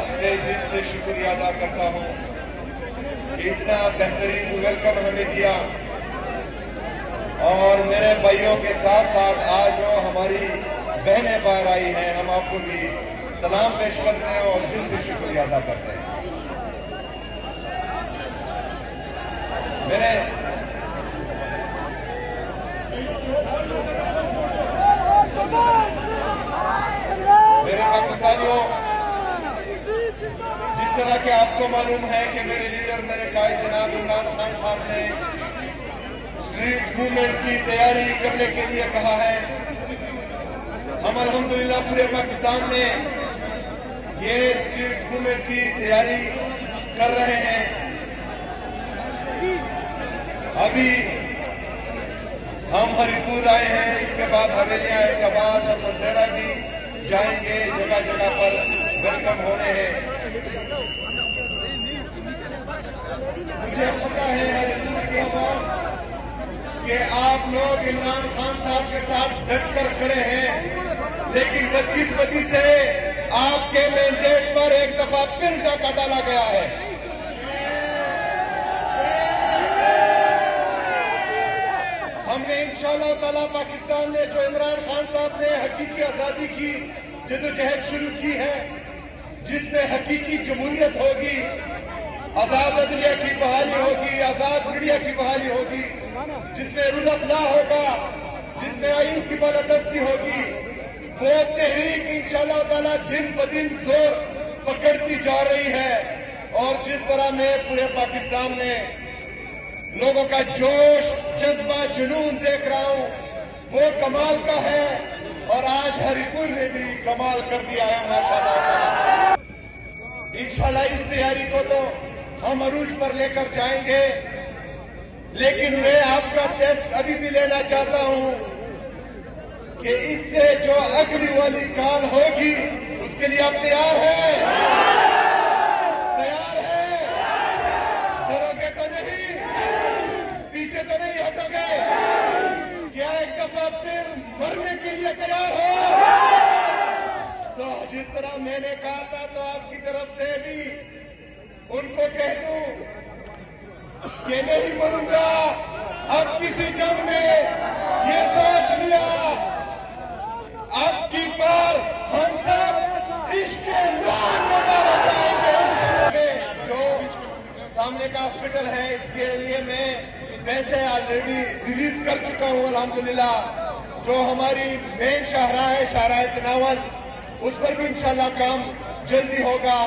अपने दिल से शुक्रिया अदा करता हूं कि इतना बेहतरीन वेलकम हमें दिया। और मेरे भाइयों के साथ साथ आज जो हमारी बहनें बाहर आई हैं, हम आपको भी सलाम पेश करते हैं और दिल से शुक्रिया अदा करते हैं। मेरे पाकिस्तानियों, जिस तरह के आपको मालूम है कि मेरे लीडर, मेरे कायद जनाब इमरान खान साहब ने स्ट्रीट मूवमेंट की तैयारी करने के लिए कहा है। हम अल्हम्दुलिल्लाह पूरे पाकिस्तान में ये स्ट्रीट मूवमेंट की तैयारी कर रहे हैं। अभी हम हरिपुर आए हैं, इसके बाद हवेलियां, एबटाबाद और मनसेरा भी जाएंगे। जगह जगह पर वेलकम होने हैं। मुझे पता है हरिपुर के बाद कि आप लोग इमरान खान साहब के साथ डटकर खड़े हैं, लेकिन बदकिस्मती से आपके मैंडेट पर एक दफा फिर डाका डाला गया है। हमने इंशाअल्लाह ताला पाकिस्तान में जो इमरान खान साहब ने हकीकी आजादी की जदोजहद शुरू की है, जिसमें हकीकी जमहूरियत होगी, आजाद अदलिया की बहाली होगी, आजाद मीडिया की बहाली होगी, जिसमें रूल ऑफ लॉ होगा, जिसमें आईन की बालादस्ती होगी, वो तहरीक इंशाअल्लाह ताला दिन ब दिन जोर पकड़ती जा रही है। और जिस तरह मैं पूरे पाकिस्तान में लोगों का जोश, जज्बा, जुनून देख रहा हूं, वो कमाल का है। और आज हरिपुर ने भी कमाल कर दिया है माशाअल्लाह ताला। इंशाअल्लाह इस तैयारी को तो हम अरूज पर लेकर जाएंगे, लेकिन मैं आपका टेस्ट अभी भी लेना चाहता हूं कि इससे जो अगली वाली काल होगी उसके लिए आप तैयार हैं? तैयार हैं? डरोगे तो नहीं? पीछे तो नहीं हटोगे? क्या एक दफा फिर मरने के लिए तैयार हो? तो जिस तरह मैंने कहा था, तो आपकी तरफ से भी उनको कह दूं कि नहीं मरूंगा। अब किसी जंग में ये सोच लिया, अब की बार हम सब इश्क इमरान में मारे जाएंगे। जो सामने का हॉस्पिटल है, इसके लिए मैं पैसे ऑलरेडी रिलीज कर चुका हूं अल्हम्दुलिल्लाह। जो हमारी मेन शाहराह है, शाहराह तनावल, उस पर भी इंशाअल्लाह काम जल्दी होगा।